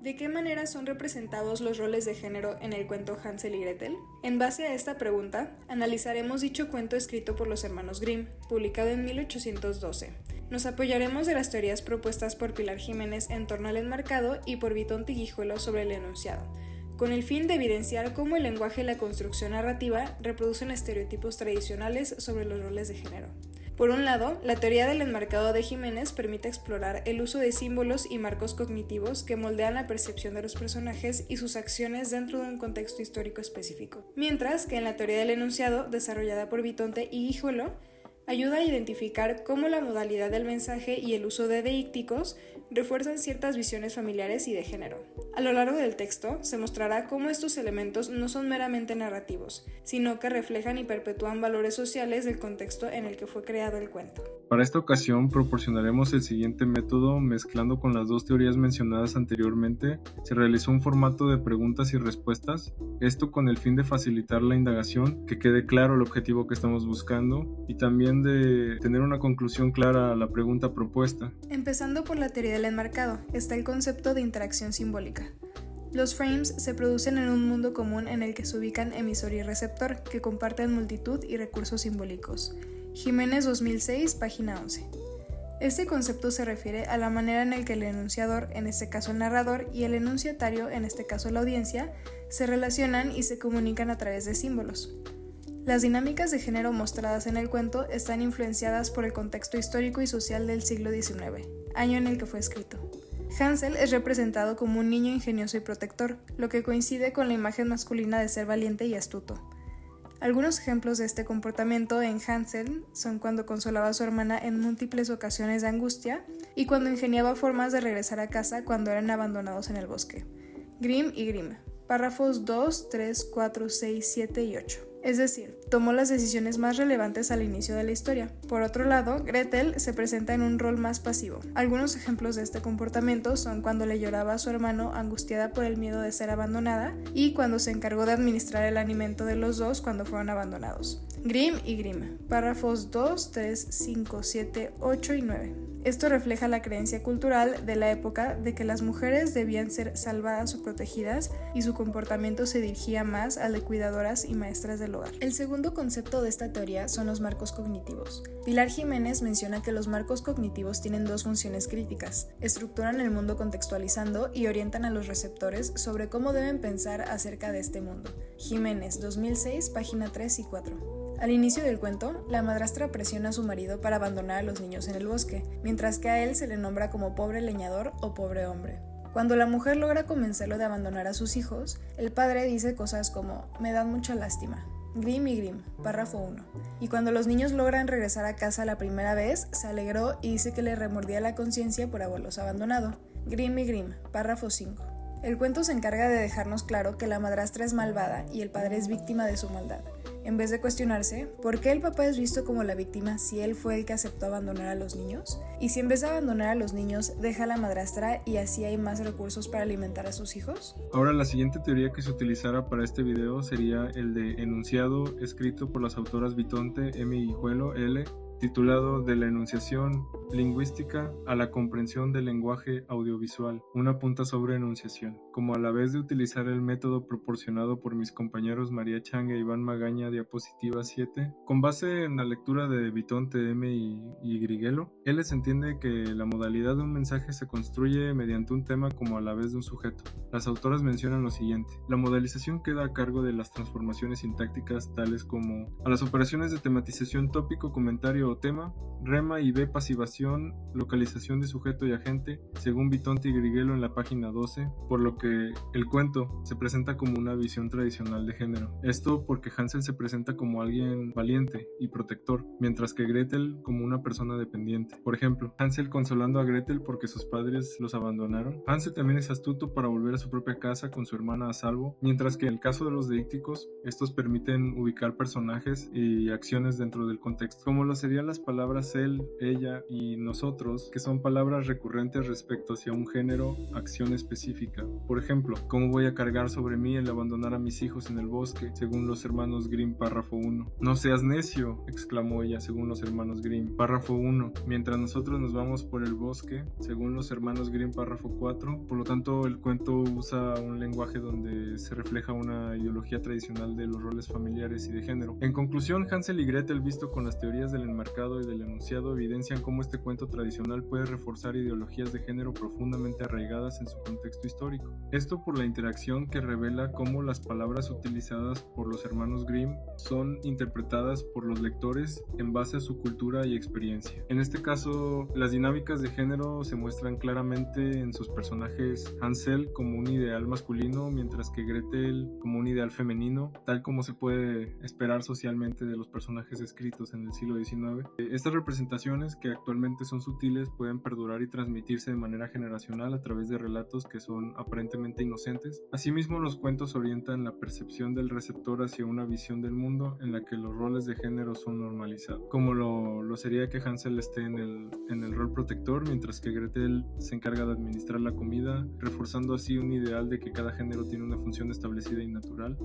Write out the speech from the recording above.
¿De qué manera son representados los roles de género en el cuento Hansel y Gretel? En base a esta pregunta, analizaremos dicho cuento escrito por los hermanos Grimm, publicado en 1812. Nos apoyaremos de las teorías propuestas por Pilar Jiménez en torno al enmarcado y por Vitonte y Guijuelo sobre el enunciado, con el fin de evidenciar cómo el lenguaje y la construcción narrativa reproducen estereotipos tradicionales sobre los roles de género. Por un lado, la teoría del enmarcado de Jiménez permite explorar el uso de símbolos y marcos cognitivos que moldean la percepción de los personajes y sus acciones dentro de un contexto histórico específico, mientras que en la teoría del enunciado, desarrollada por Vitonte y Guijuelo, ayuda a identificar cómo la modalidad del mensaje y el uso de deícticos refuerzan ciertas visiones familiares y de género. A lo largo del texto se mostrará cómo estos elementos no son meramente narrativos, sino que reflejan y perpetúan valores sociales del contexto en el que fue creado el cuento. Para esta ocasión proporcionaremos el siguiente método mezclando con las dos teorías mencionadas anteriormente. Se realizó un formato de preguntas y respuestas, esto con el fin de facilitar la indagación, que quede claro el objetivo que estamos buscando y también de tener una conclusión clara a la pregunta propuesta. Empezando por la teoría del enmarcado, está el concepto de interacción simbólica. Los frames se producen en un mundo común en el que se ubican emisor y receptor, que comparten multitud y recursos simbólicos. Jiménez 2006, página 11. Este concepto se refiere a la manera en la que el enunciador, en este caso el narrador, y el enunciatario, en este caso la audiencia, se relacionan y se comunican a través de símbolos. Las dinámicas de género mostradas en el cuento están influenciadas por el contexto histórico y social del siglo XIX, año en el que fue escrito. Hansel es representado como un niño ingenioso y protector, lo que coincide con la imagen masculina de ser valiente y astuto. Algunos ejemplos de este comportamiento en Hansel son cuando consolaba a su hermana en múltiples ocasiones de angustia y cuando ingeniaba formas de regresar a casa cuando eran abandonados en el bosque. Grimm y Grimm, párrafos 2, 3, 4, 6, 7 y 8. Es decir, tomó las decisiones más relevantes al inicio de la historia. Por otro lado, Gretel se presenta en un rol más pasivo. Algunos ejemplos de este comportamiento son cuando le lloraba a su hermano angustiada por el miedo de ser abandonada y cuando se encargó de administrar el alimento de los dos cuando fueron abandonados. Grimm y Grimm, párrafos 2, 3, 5, 7, 8 y 9. Esto refleja la creencia cultural de la época de que las mujeres debían ser salvadas o protegidas y su comportamiento se dirigía más al de cuidadoras y maestras del hogar. El segundo concepto de esta teoría son los marcos cognitivos. Pilar Jiménez menciona que los marcos cognitivos tienen dos funciones críticas: estructuran el mundo contextualizando y orientan a los receptores sobre cómo deben pensar acerca de este mundo. Jiménez, 2006, página 3 y 4. Al inicio del cuento, la madrastra presiona a su marido para abandonar a los niños en el bosque, mientras que a él se le nombra como pobre leñador o pobre hombre. Cuando la mujer logra convencerlo de abandonar a sus hijos, el padre dice cosas como «me dan mucha lástima». Grimm y Grimm, párrafo 1. Y cuando los niños logran regresar a casa la primera vez, se alegró y dice que le remordía la conciencia por haberlos abandonado. Grimm y Grimm, párrafo 5. El cuento se encarga de dejarnos claro que la madrastra es malvada y el padre es víctima de su maldad, en vez de cuestionarse ¿por qué el papá es visto como la víctima si él fue el que aceptó abandonar a los niños? ¿Y si en vez de abandonar a los niños deja a la madrastra y así hay más recursos para alimentar a sus hijos? Ahora, la siguiente teoría que se utilizará para este video sería el de enunciado, escrito por las autoras Vitonte, M. y Guijuelo, L., titulado De la enunciación lingüística a la comprensión del lenguaje audiovisual, una punta sobre enunciación. Como a la vez de utilizar el método proporcionado por mis compañeros María Chang e Iván Magaña, diapositiva 7, con base en la lectura de Vitonte, M. y Griguelo, él se entiende que la modalidad de un mensaje se construye mediante un tema como a la vez de un sujeto. Las autoras mencionan lo siguiente: la modelización queda a cargo de las transformaciones sintácticas tales como a las operaciones de tematización tópico, comentario o tema, rema y b pasivación, localización de sujeto y agente, según Vitonte y Griguelo en la página 12, por lo que el cuento se presenta como una visión tradicional de género. Esto porque Hansel se presenta como alguien valiente y protector, mientras que Gretel como una persona dependiente. Por ejemplo, Hansel consolando a Gretel porque sus padres los abandonaron. Hansel también es astuto para volver a su propia casa con su hermana a salvo, mientras que en el caso de los deícticos, estos permiten ubicar personajes y acciones dentro del contexto, como lo sería mayoría las palabras él, ella y nosotros, que son palabras recurrentes respecto hacia un género, acción específica. Por ejemplo, ¿cómo voy a cargar sobre mí el abandonar a mis hijos en el bosque? Según los hermanos Grimm, párrafo 1. No seas necio, exclamó ella, según los hermanos Grimm, párrafo 1. Mientras nosotros nos vamos por el bosque, según los hermanos Grimm, párrafo 4. Por lo tanto, el cuento usa un lenguaje donde se refleja una ideología tradicional de los roles familiares y de género. En conclusión, Hansel y Gretel, visto con las teorías del enmarcado y del enunciado, evidencian cómo este cuento tradicional puede reforzar ideologías de género profundamente arraigadas en su contexto histórico. Esto por la interacción que revela cómo las palabras utilizadas por los hermanos Grimm son interpretadas por los lectores en base a su cultura y experiencia. En este caso, las dinámicas de género se muestran claramente en sus personajes: Hansel como un ideal masculino, mientras que Gretel como un ideal femenino, tal como se puede esperar socialmente de los personajes escritos en el siglo XIX. Estas representaciones, que actualmente son sutiles, pueden perdurar y transmitirse de manera generacional a través de relatos que son aparentemente inocentes. Asimismo, los cuentos orientan la percepción del receptor hacia una visión del mundo en la que los roles de género son normalizados, como lo sería que Hansel esté en el rol protector, mientras que Gretel se encarga de administrar la comida, reforzando así un ideal de que cada género tiene una función establecida y natural.